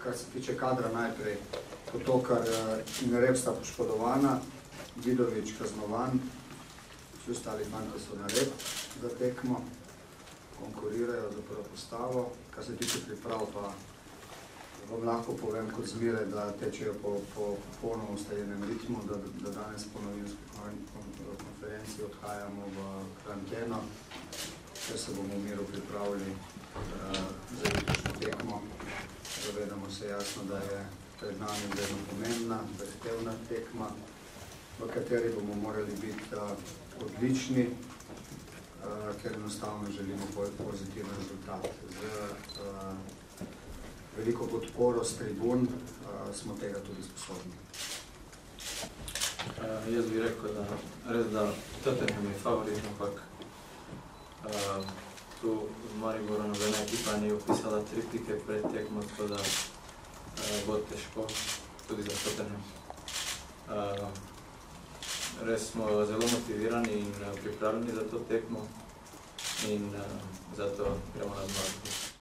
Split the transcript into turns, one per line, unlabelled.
kar se tiče kadra najprej, to, kar Rep sta poškodovana, Vidovič kaznovan, vsi ostali fanti so na Rep za tekmo, konkurirajo za prvo postavo. Kar se tiče priprav, pa vam lahko povem kot zmeraj, da tečejo po popolnoma ustaljenem ritmu, da danes po novinski konferenci odhajamo v karanteno, ker se bomo v miru pripravili za jutrišnjo tekmo. Zavedamo se jasno, da je pred nami vedno pomembna, zahtevna tekma, v kateri bomo morali biti odlični, ker enostavno želimo pozitiven rezultat. Z veliko podporo s tribun smo tega tudi sposobni.
Jaz bi rekel, da res da Tottenham je favorit, ampak tu v Mariboru nobena ekipa ni upisala 3 pike pred tekmo, tako da bo težko tudi za Tottenham. Res smo zelo motivirani in pripravljeni za to tekmo in zato gremo na zmago.